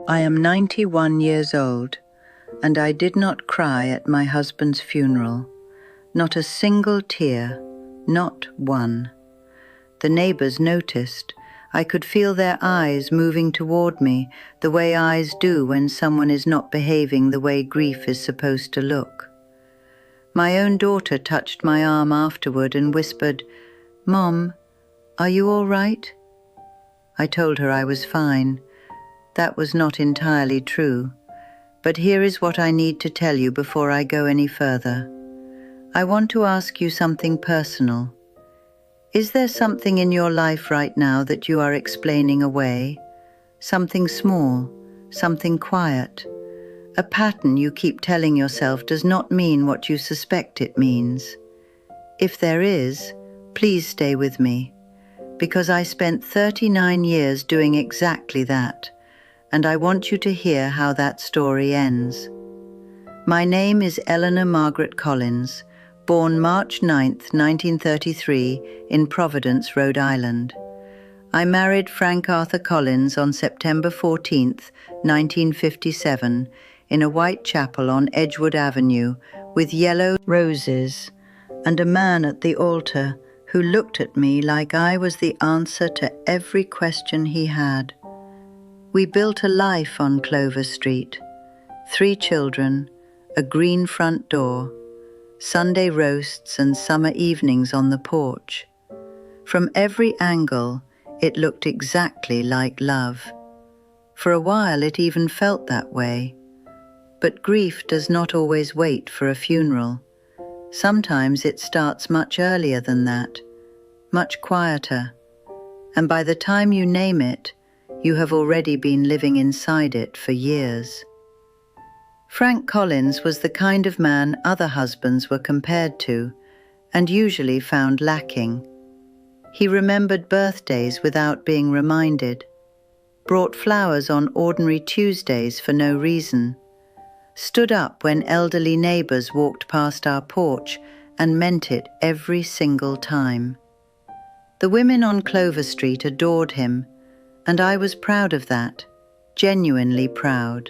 I am 91 years old, and I did not cry at my husband's funeral. Not a single tear, not one. The neighbors noticed. I could feel their eyes moving toward me, the way eyes do when someone is not behaving the way grief is supposed to look. My own daughter touched my arm afterward and whispered, "Mom, are you all right?" I told her I was fine. That was not entirely true, but here is what I need to tell you before I go any further. I want to ask you something personal. Is there something in your life right now that you are explaining away? Something small, something quiet. A pattern you keep telling yourself does not mean what you suspect it means. If there is, please stay with me, because I spent 39 years doing exactly that, and I want you to hear how that story ends. My name is Eleanor Margaret Collins, born March 9th, 1933, in Providence, Rhode Island. I married Frank Arthur Collins on September 14th, 1957, in a white chapel on Edgewood Avenue with yellow roses and a man at the altar who looked at me like I was the answer to every question he had. We built a life on Clover Street. 3 children, a green front door, Sunday roasts and summer evenings on the porch. From every angle, it looked exactly like love. For a while, it even felt that way. But grief does not always wait for a funeral. Sometimes it starts much earlier than that, much quieter. And by the time you name it, you have already been living inside it for years. Frank Collins was the kind of man other husbands were compared to, and usually found lacking. He remembered birthdays without being reminded, brought flowers on ordinary Tuesdays for no reason, stood up when elderly neighbors walked past our porch and meant it every single time. The women on Clover Street adored him, and I was proud of that, genuinely proud.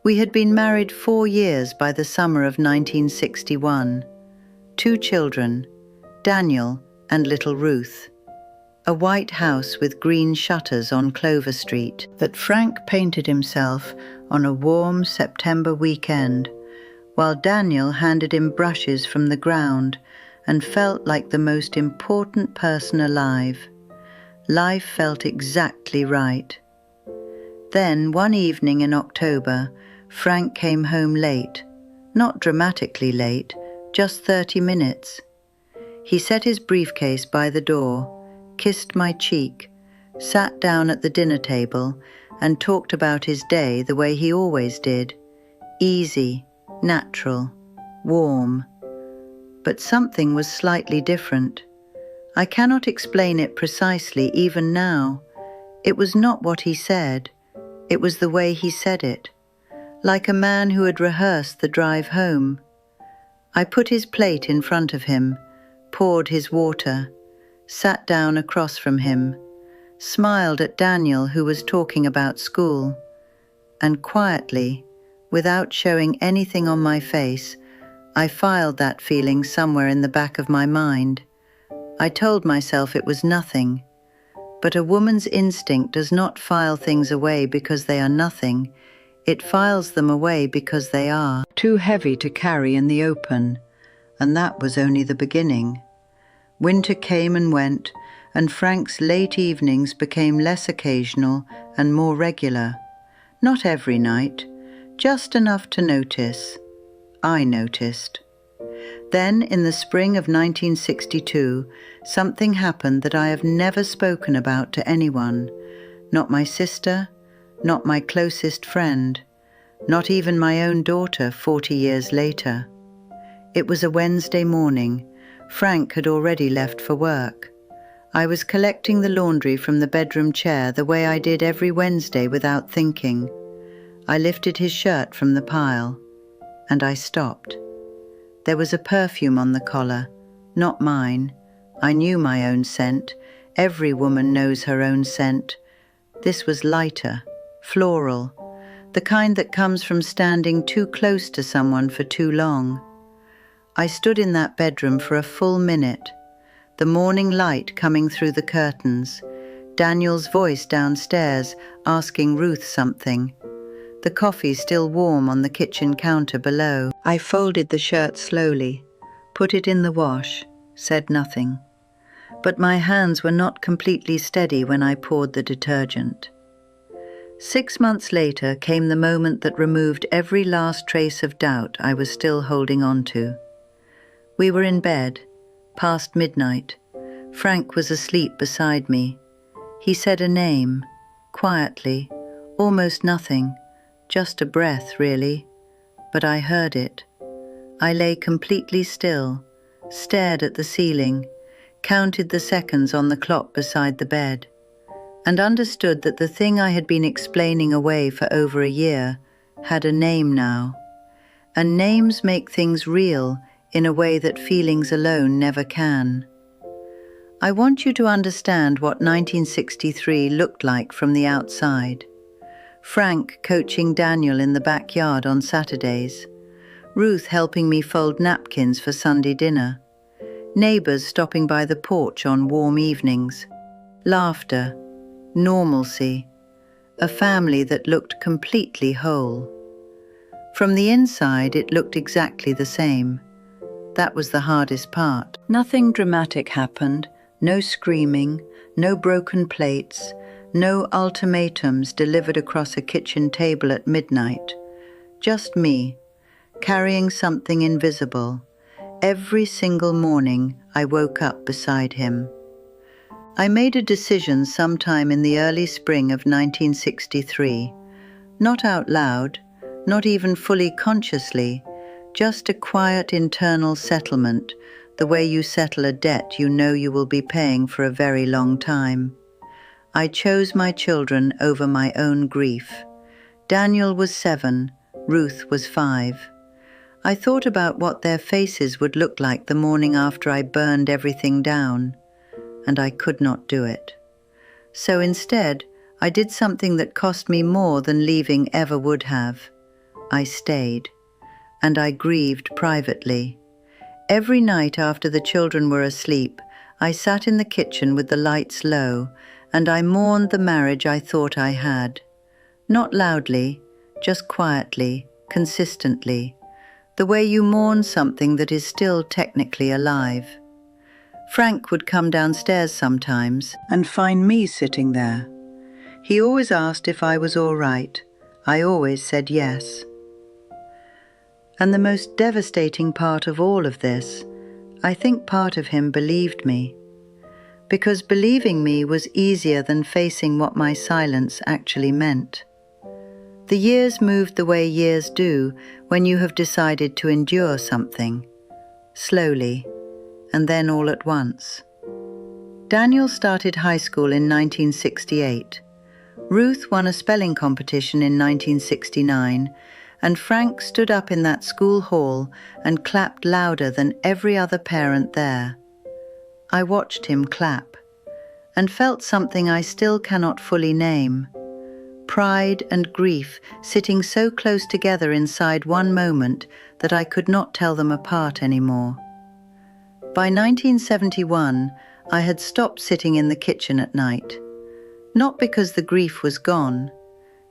We had been married 4 years by the summer of 1961. 2 children, Daniel and little Ruth. A white house with green shutters on Clover Street that Frank painted himself on a warm September weekend, while Daniel handed him brushes from the ground and felt like the most important person alive. Life felt exactly right. Then, one evening in October, Frank came home late, not dramatically late, just 30 minutes. He set his briefcase by the door, kissed my cheek, sat down at the dinner table, and talked about his day the way he always did. Easy, natural, warm. But something was slightly different. I cannot explain it precisely even now. It was not what he said. It was the way he said it, like a man who had rehearsed the drive home. I put his plate in front of him, poured his water, sat down across from him, smiled at Daniel who was talking about school, and quietly, without showing anything on my face, I filed that feeling somewhere in the back of my mind. I told myself it was nothing, but a woman's instinct does not file things away because they are nothing. It files them away because they are too heavy to carry in the open, and that was only the beginning. Winter came and went, and Frank's late evenings became less occasional and more regular. Not every night, just enough to notice. I noticed. Then, in the spring of 1962, something happened that I have never spoken about to anyone, not my sister, not my closest friend, not even my own daughter 40 years later. It was a Wednesday morning. Frank had already left for work. I was collecting the laundry from the bedroom chair the way I did every Wednesday without thinking. I lifted his shirt from the pile, and I stopped. There was a perfume on the collar, not mine. I knew my own scent. Every woman knows her own scent. This was lighter, floral, the kind that comes from standing too close to someone for too long. I stood in that bedroom for a full minute, the morning light coming through the curtains, Daniel's voice downstairs asking Ruth something, the coffee still warm on the kitchen counter below. I folded the shirt slowly, put it in the wash, said nothing. But my hands were not completely steady when I poured the detergent. 6 months later came the moment that removed every last trace of doubt I was still holding on to. We were in bed, past midnight. Frank was asleep beside me. He said a name, quietly, almost nothing, just a breath, really. But I heard it. I lay completely still, stared at the ceiling, counted the seconds on the clock beside the bed, and understood that the thing I had been explaining away for over a year had a name now. And names make things real in a way that feelings alone never can. I want you to understand what 1963 looked like from the outside. Frank coaching Daniel in the backyard on Saturdays, Ruth helping me fold napkins for Sunday dinner, neighbors stopping by the porch on warm evenings, laughter, normalcy, a family that looked completely whole. From the inside, it looked exactly the same. That was the hardest part. Nothing dramatic happened, no screaming, no broken plates, no ultimatums delivered across a kitchen table at midnight. Just me, carrying something invisible. Every single morning, I woke up beside him. I made a decision sometime in the early spring of 1963, not out loud, not even fully consciously, just a quiet internal settlement, the way you settle a debt you know you will be paying for a very long time. I chose my children over my own grief. Daniel was 7, Ruth was 5. I thought about what their faces would look like the morning after I burned everything down, and I could not do it. So instead, I did something that cost me more than leaving ever would have. I stayed, and I grieved privately. Every night after the children were asleep, I sat in the kitchen with the lights low, and I mourned the marriage I thought I had. Not loudly, just quietly, consistently, the way you mourn something that is still technically alive. Frank would come downstairs sometimes and find me sitting there. He always asked if I was all right. I always said yes. And the most devastating part of all of this, I think part of him believed me. Because believing me was easier than facing what my silence actually meant. The years moved the way years do when you have decided to endure something, slowly, and then all at once. Daniel started high school in 1968. Ruth won a spelling competition in 1969, and Frank stood up in that school hall and clapped louder than every other parent there. I watched him clap, and felt something I still cannot fully name. Pride and grief sitting so close together inside one moment that I could not tell them apart anymore. By 1971, I had stopped sitting in the kitchen at night. Not because the grief was gone,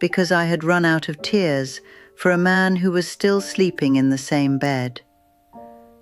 because I had run out of tears for a man who was still sleeping in the same bed.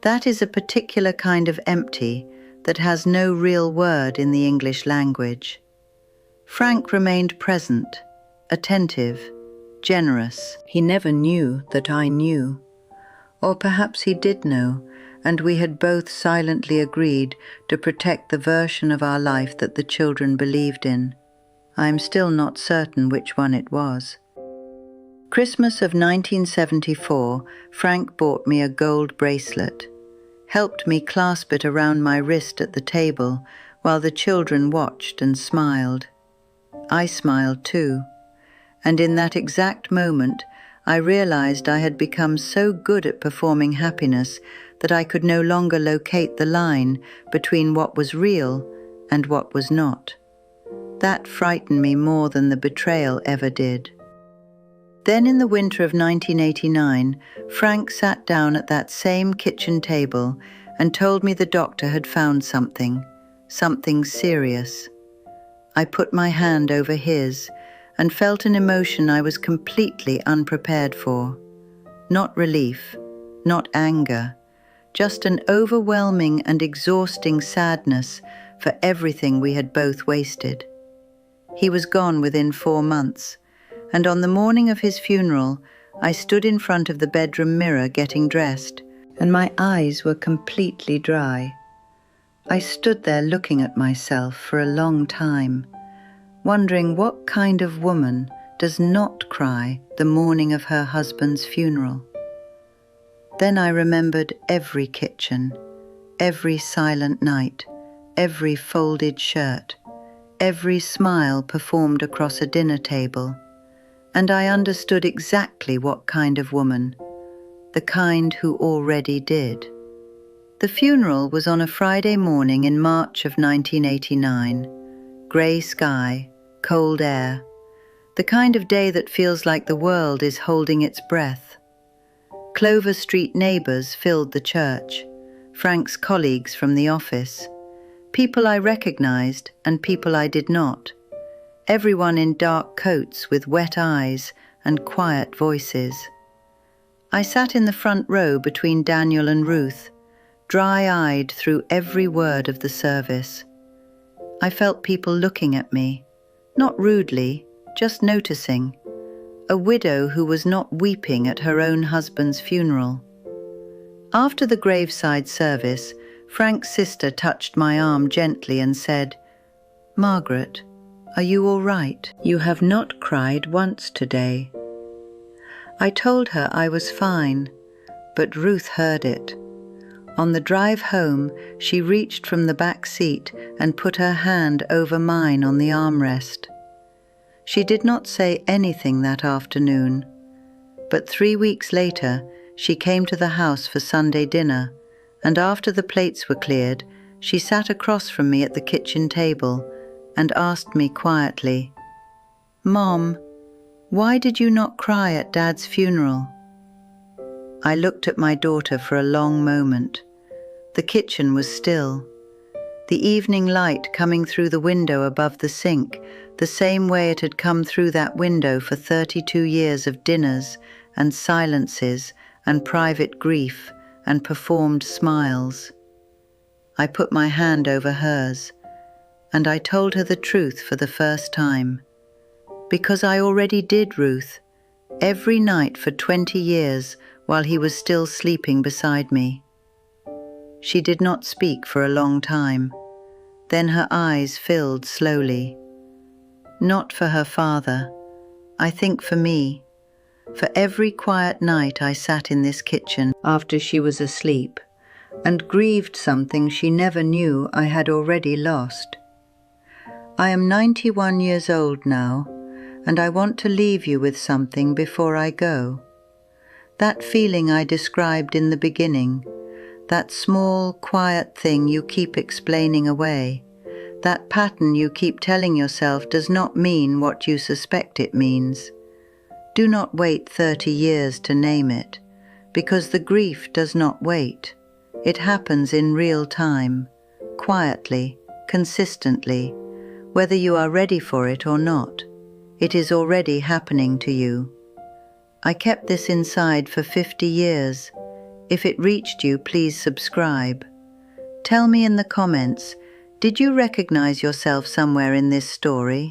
That is a particular kind of empty that has no real word in the English language. Frank remained present, attentive, generous. He never knew that I knew. Or perhaps he did know, and we had both silently agreed to protect the version of our life that the children believed in. I am still not certain which one it was. Christmas of 1974, Frank bought me a gold bracelet, helped me clasp it around my wrist at the table while the children watched and smiled. I smiled too, and in that exact moment I realized I had become so good at performing happiness that I could no longer locate the line between what was real and what was not. That frightened me more than the betrayal ever did. Then in the winter of 1989, Frank sat down at that same kitchen table and told me the doctor had found something serious. I put my hand over his and felt an emotion I was completely unprepared for. Not relief, not anger, just an overwhelming and exhausting sadness for everything we had both wasted. He was gone within 4 months, and on the morning of his funeral, I stood in front of the bedroom mirror getting dressed, and my eyes were completely dry. I stood there looking at myself for a long time, wondering what kind of woman does not cry the morning of her husband's funeral. Then I remembered every kitchen, every silent night, every folded shirt, every smile performed across a dinner table, and I understood exactly what kind of woman, the kind who already did. The funeral was on a Friday morning in March of 1989. Grey sky, cold air, the kind of day that feels like the world is holding its breath. Clover Street neighbours filled the church, Frank's colleagues from the office, people I recognized and people I did not, everyone in dark coats with wet eyes and quiet voices. I sat in the front row between Daniel and Ruth, dry-eyed through every word of the service. I felt people looking at me, not rudely, just noticing. A widow who was not weeping at her own husband's funeral. After the graveside service, Frank's sister touched my arm gently and said, "Margaret, are you all right? You have not cried once today." I told her I was fine, but Ruth heard it. On the drive home, she reached from the back seat and put her hand over mine on the armrest. She did not say anything that afternoon, but 3 weeks later, she came to the house for Sunday dinner, and after the plates were cleared, she sat across from me at the kitchen table and asked me quietly, "Mom, why did you not cry at Dad's funeral?" I looked at my daughter for a long moment. The kitchen was still. The evening light coming through the window above the sink, the same way it had come through that window for 32 years of dinners and silences and private grief and performed smiles. I put my hand over hers, and I told her the truth for the first time. Because I already did, Ruth, every night for 20 years while he was still sleeping beside me. She did not speak for a long time. Then her eyes filled slowly. Not for her father, I think for me. For every quiet night I sat in this kitchen after she was asleep and grieved something she never knew I had already lost. I am 91 years old now, and I want to leave you with something before I go. That feeling I described in the beginning, that small, quiet thing you keep explaining away, that pattern you keep telling yourself does not mean what you suspect it means. Do not wait 30 years to name it, because the grief does not wait. It happens in real time, quietly, consistently, whether you are ready for it or not. It is already happening to you. I kept this inside for 50 years. If it reached you, please subscribe. Tell me in the comments, did you recognize yourself somewhere in this story?